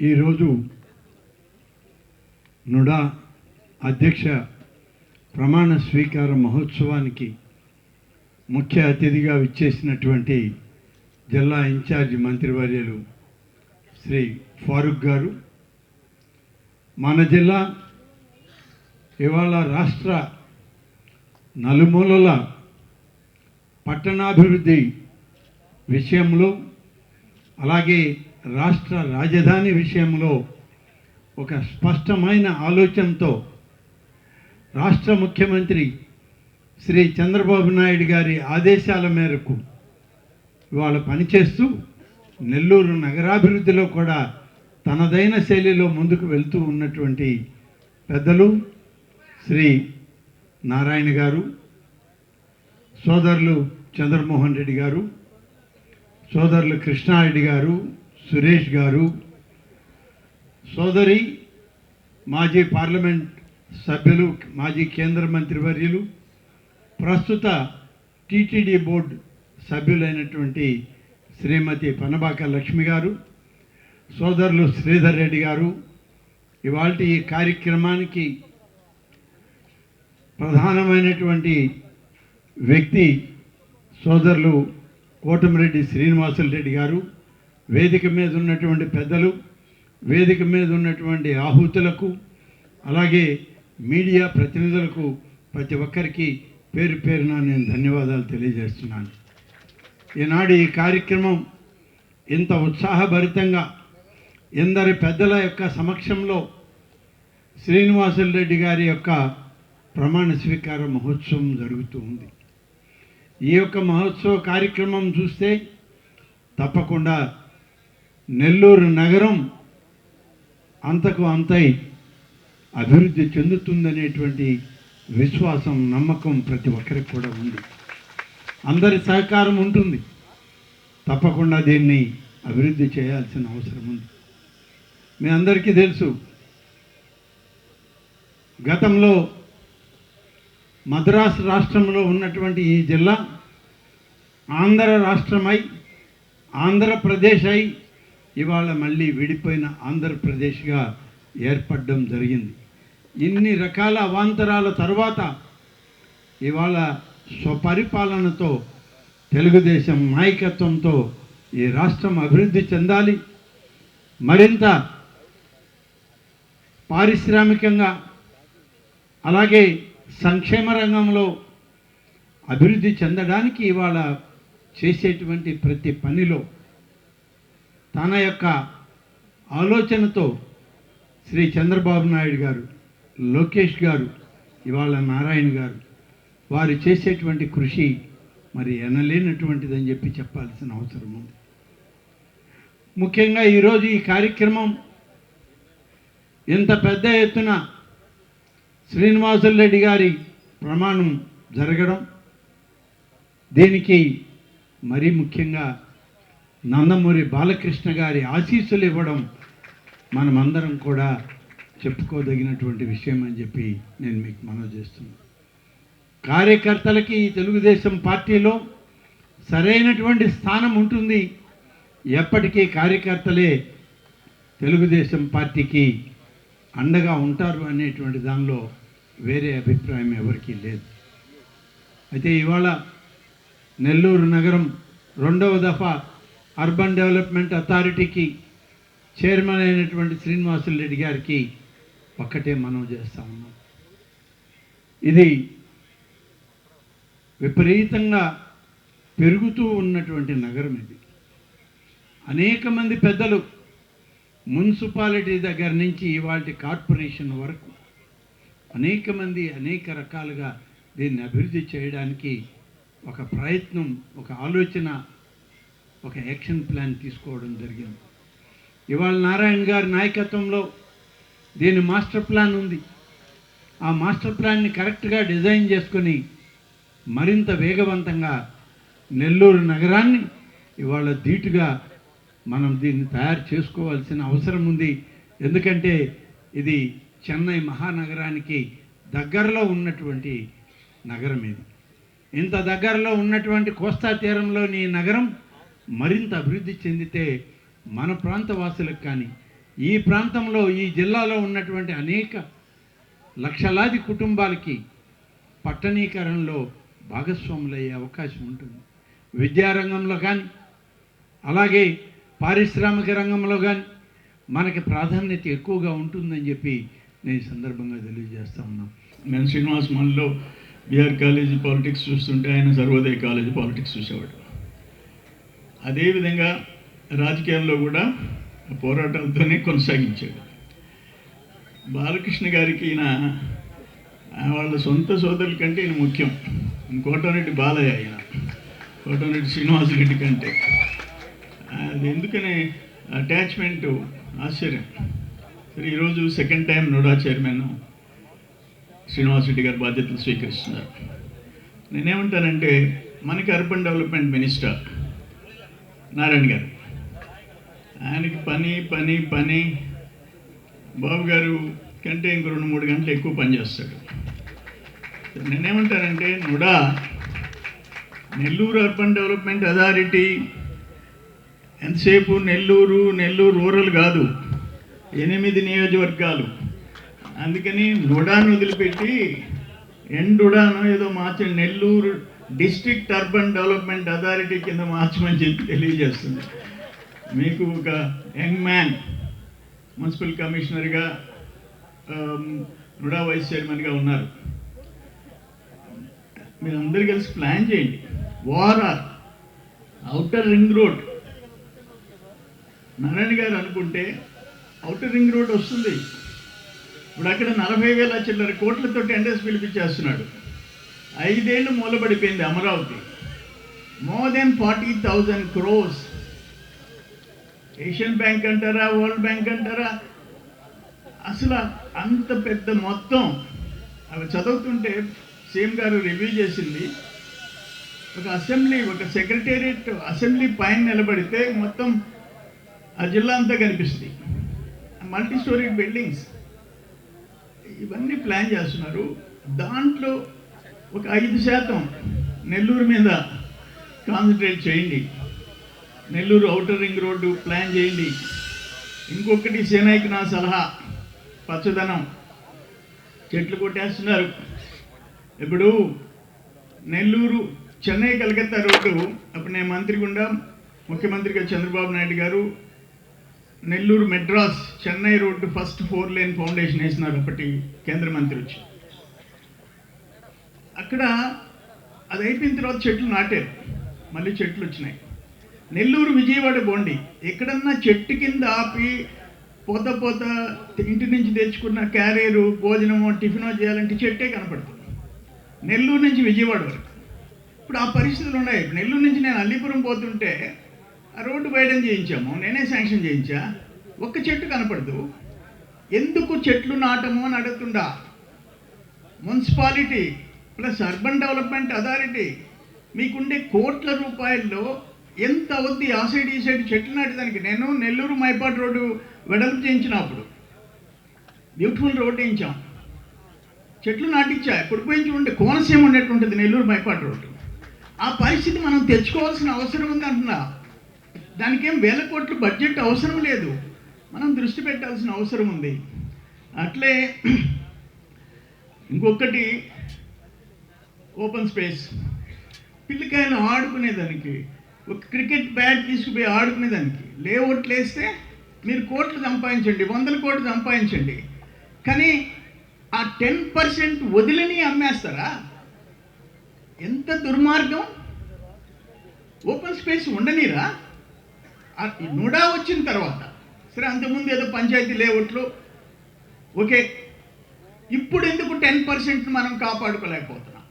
ఈరోజు నుడా అధ్యక్ష ప్రమాణ స్వీకార మహోత్సవానికి ముఖ్య అతిథిగా విచ్చేసినటువంటి జిల్లా ఇన్ఛార్జి మంత్రివర్యులు శ్రీ ఫారూక్ గారు, మన జిల్లా ఇవాళ రాష్ట్ర నలుమూలల పట్టణాభివృద్ధి విషయంలో, అలాగే రాష్ట్ర రాజధాని విషయంలో ఒక స్పష్టమైన ఆలోచనతో రాష్ట్ర ముఖ్యమంత్రి శ్రీ చంద్రబాబు నాయుడు గారి ఆదేశాల మేరకు ఇవాళ పనిచేస్తూ నెల్లూరు నగరాభివృద్ధిలో కూడా తనదైన శైలిలో ముందుకు వెళ్తూ ఉన్నటువంటి పెద్దలు శ్రీ నారాయణ గారు, సోదరులు చంద్రమోహన్ రెడ్డి గారు, సోదరులు కృష్ణారెడ్డి గారు, సురేష్ గారు, సోదరి మాజీ పార్లమెంట్ సభ్యులు, మాజీ కేంద్ర మంత్రివర్యులు, ప్రస్తుత టీటీడీ బోర్డు సభ్యులైనటువంటి శ్రీమతి పనబాక లక్ష్మి గారు, సోదరులు శ్రీధర్ రెడ్డి గారు, ఇవాళ ఈ కార్యక్రమానికి ప్రధానమైనటువంటి వ్యక్తి సోదరులు కోటమిరెడ్డి శ్రీనివాసులు రెడ్డి గారు, వేదిక మీద ఉన్నటువంటి పెద్దలు, వేదిక మీద ఉన్నటువంటి ఆహుతులకు, అలాగే మీడియా ప్రతినిధులకు ప్రతి ఒక్కరికి పేరు పేరున నేను ధన్యవాదాలు తెలియజేస్తున్నాను. ఈనాడు ఈ కార్యక్రమం ఇంత ఉత్సాహభరితంగా ఎందరి పెద్దల యొక్క సమక్షంలో శ్రీనివాసులు రెడ్డి గారి యొక్క ప్రమాణ స్వీకార మహోత్సవం జరుగుతూ ఉంది. ఈ యొక్క మహోత్సవ కార్యక్రమం చూస్తే తప్పకుండా నెల్లూరు నగరం అంతకు అంతై అభివృద్ధి చెందుతుందనేటువంటి విశ్వాసం, నమ్మకం ప్రతి ఒక్కరికి కూడా ఉంది. అందరి సహకారం ఉంటుంది. తప్పకుండా దీన్ని అభివృద్ధి చేయాల్సిన అవసరం ఉంది. మీ అందరికీ తెలుసు, గతంలో మద్రాసు రాష్ట్రంలో ఉన్నటువంటి ఈ జిల్లా ఆంధ్ర రాష్ట్రమై, ఆంధ్రప్రదేశ్ అయి ఇవాళ మళ్ళీ విడిపోయిన ఆంధ్రప్రదేశ్గా ఏర్పడడం జరిగింది. ఇన్ని రకాల అవాంతరాల తర్వాత ఇవాళ స్వపరిపాలనతో, తెలుగుదేశం నాయకత్వంతో ఈ రాష్ట్రం అభివృద్ధి చెందాలి, మరింత పారిశ్రామికంగా అలాగే సంక్షేమ రంగంలో అభివృద్ధి చెందడానికి ఇవాళ చేసేటువంటి ప్రతి పనిలో తన యొక్క ఆలోచనతో శ్రీ చంద్రబాబు నాయుడు గారు, లోకేష్ గారు, ఇవాళ నారాయణ గారు వారు చేసేటువంటి కృషి మరి ఎనలేనటువంటిదని చెప్పి చెప్పాల్సిన అవసరం ఉంది. ముఖ్యంగా ఈరోజు ఈ కార్యక్రమం ఇంత పెద్ద ఎత్తున శ్రీనివాసులు రెడ్డి గారి ప్రమాణం జరగడం, దీనికి మరీ ముఖ్యంగా నందమూరి బాలకృష్ణ గారి ఆశీస్సులు ఇవ్వడం మనమందరం కూడా చెప్పుకోదగినటువంటి విషయం అని చెప్పి నేను మీకు మనవి చేస్తున్నాను. కార్యకర్తలకి తెలుగుదేశం పార్టీలో సరైనటువంటి స్థానం ఉంటుంది. ఎప్పటికీ కార్యకర్తలే తెలుగుదేశం పార్టీకి అండగా ఉంటారు అనేటువంటి దానిలో వేరే అభిప్రాయం ఎవరికీ లేదు. అయితే ఇవాళ నెల్లూరు నగరం 2వ దఫా అర్బన్ డెవలప్మెంట్ అథారిటీకి చైర్మన్ అయినటువంటి శ్రీనివాసులు రెడ్డి గారికి ఒక్కటే మనవి చేస్తా ఉన్నాం. ఇది విపరీతంగా పెరుగుతూ ఉన్నటువంటి నగరం. ఇది అనేక మంది పెద్దలు మున్సిపాలిటీ దగ్గర నుంచి ఇవాళ కార్పొరేషన్ వరకు అనేక మంది అనేక రకాలుగా దీన్ని అభివృద్ధి చేయడానికి ఒక ప్రయత్నం, ఒక ఆలోచన, ఒక యాక్షన్ ప్లాన్ తీసుకోవడం జరిగింది. ఇవాళ నారాయణ గారి నాయకత్వంలో దీని మాస్టర్ ప్లాన్ ఉంది. ఆ మాస్టర్ ప్లాన్ని కరెక్ట్గా డిజైన్ చేసుకొని మరింత వేగవంతంగా నెల్లూరు నగరాన్ని ఇవాళ ధీటుగా మనం దీన్ని తయారు చేసుకోవాల్సిన అవసరం ఉంది. ఎందుకంటే ఇది చెన్నై మహానగరానికి దగ్గరలో ఉన్నటువంటి నగరం. ఇది ఇంత దగ్గరలో ఉన్నటువంటి కోస్తా తీరంలోని నగరం మరింత అభివృద్ధి చెందితే మన ప్రాంత వాసులకు కానీ, ఈ ప్రాంతంలో ఈ జిల్లాలో ఉన్నటువంటి అనేక లక్షలాది కుటుంబాలకి పట్టణీకరణలో భాగస్వాములయ్యే అవకాశం ఉంటుంది. విద్యారంగంలో కానీ అలాగే పారిశ్రామిక రంగంలో కానీ మనకి ప్రాధాన్యత ఎక్కువగా ఉంటుందని చెప్పి నేను ఈ సందర్భంగా తెలియజేస్తా ఉన్నాను. నేను శ్రీనివాస్ మన్లో బీఆర్ కాలేజీ పాలిటిక్స్ చూస్తుంటే ఆయన సర్వోదయ కాలేజీ పాలిటిక్స్ చూసేవాడు. అదేవిధంగా రాజకీయాల్లో కూడా పోరాటాలతోనే కొనసాగించాడు. బాలకృష్ణ గారికి ఈయన వాళ్ళ సొంత సోదరుల కంటే ఈయన ముఖ్యం. కోటమిరెడ్డి బాలయ్య ఆయన కోటమిరెడ్డి శ్రీనివాసరెడ్డి కంటే. అది ఎందుకనే అటాచ్మెంట్ ఆశ్చర్యం. సరే, ఈరోజు second time Noida chairman Srinivasa Reddy గారు బాధ్యతలు స్వీకరిస్తున్నారు. నేనేమంటానంటే మనకి అర్బన్ డెవలప్మెంట్ మినిస్టర్ నారాయణ గారు, ఆయనకి పని పని పని బాబు గారు కంటే ఇంకో 2-3 గంటలు ఎక్కువ పనిచేస్తాడు. నేనేమంటానంటే NUDA Nellore urban development authority ఎంతసేపు నెల్లూరు రూరల్ కాదు, 8 నియోజకవర్గాలు. అందుకని నుడాను వదిలిపెట్టి ఎండుడాను ఏదో మార్చండి, Nellore district urban development authority కింద మార్చమని చెప్పి తెలియజేస్తుంది. మీకు ఒక యంగ్ మ్యాన్ మున్సిపల్ కమిషనర్గా నుడా వైస్ చైర్మన్గా ఉన్నారు. మీరు అందరు కలిసి ప్లాన్ చేయండి. వారార్ ఔటర్ రింగ్ రోడ్ నారాయణ గారు అనుకుంటే ఔటర్ రింగ్ రోడ్ వస్తుంది. ఇప్పుడు అక్కడ 40,000 చిల్లర కోట్లతో టెండర్స్ పిలిపించేస్తున్నాడు. 5 ఏళ్ళు మూలబడిపోయింది Amaravati. More than 40,000 crores. Asian bank అంటారా, వరల్డ్ బ్యాంక్ అంటారా, అసలు అంత పెద్ద మొత్తం. అవి చదువుతుంటే సీఎం గారు రివ్యూ చేసింది. ఒక అసెంబ్లీ, ఒక సెక్రటేరియట్ అసెంబ్లీ పైన నిలబడితే మొత్తం ఆ జిల్లా అంతా కనిపిస్తుంది. మల్టీ స్టోరీ బిల్డింగ్స్ ఇవన్నీ ప్లాన్ చేస్తున్నారు. దాంట్లో ఒక 5% నెల్లూరు మీద కాన్సన్ట్రేట్ చేయండి. Nellore outer ring road plan చేయండి. ఇంకొకటి సేనాయికి నా సలహా, పచ్చదనం. చెట్లు కొట్టేస్తున్నారు. ఇప్పుడు నెల్లూరు చెన్నై కలకత్తా రోడ్డు, అప్పుడు నేను మంత్రి గుండా ముఖ్యమంత్రిగా చంద్రబాబు నాయుడు గారు Nellore Madras Chennai road first 4 lane foundation వేసినారు అప్పటి కేంద్ర మంత్రి వచ్చి. అక్కడ అది అయిపోయిన తర్వాత చెట్లు నాటారు, మళ్ళీ చెట్లు వచ్చినాయి. నెల్లూరు విజయవాడ బోండి, ఎక్కడన్నా చెట్టు కింద ఆపి పోత ఇంటి నుంచి తెచ్చుకున్న క్యారియరు భోజనమో టిఫినో చేయాలంటే చెట్టే కనపడుతుంది. నెల్లూరు నుంచి విజయవాడ వరకు ఇప్పుడు ఆ పరిస్థితులు ఉన్నాయి. నెల్లూరు నుంచి నేను అల్లీపురం పోతుంటే ఆ రోడ్డు వైడన్ చేయించాము, నేనే శాంక్షన్ చేయించా, ఒక్క చెట్టు కనపడదు. ఎందుకు చెట్లు నాటము అని అడుగుతుండా. Municipality plus urban development authority మీకుండే కోట్ల రూపాయల్లో ఎంత అవుద్ది ఆ సైడ్ ఈ సైడ్ చెట్లు నాటేదానికి? నేను నెల్లూరు మైపాడు రోడ్డు వెడల్పు చేయించినప్పుడు బ్యూటిఫుల్ రోడ్ వేయించాం, చెట్లు నాటించా. ఇప్పుడు పోయి చూడండి, కోనసీమ ఉన్నట్టుంటుంది నెల్లూరు మైపాడు రోడ్డు. ఆ పరిస్థితి మనం తెచ్చుకోవాల్సిన అవసరం ఉంది అంటున్నా. దానికేం 1000 కోట్లు బడ్జెట్ అవసరం లేదు, మనం దృష్టి పెట్టాల్సిన అవసరం ఉంది. అట్లే ఇంకొకటి ఓపెన్ స్పేస్, పిల్లకాయలు ఆడుకునేదానికి ఒక క్రికెట్ బ్యాట్ తీసుకుపోయి ఆడుకునేదానికి లేఅవుట్లు వేస్తే మీరు కోట్లు సంపాదించండి, 100 కోట్లు సంపాదించండి. కానీ ఆ 10% వదిలిని అమ్మేస్తారా? ఎంత దుర్మార్గం! Open space ఉండనీరా? నుడా వచ్చిన తర్వాత సరే, అంతకుముందు ఏదో పంచాయతీ లేఅవుట్లు ఓకే, ఇప్పుడు ఎందుకు 10% మనం కాపాడుకోలేకపోతున్నాం?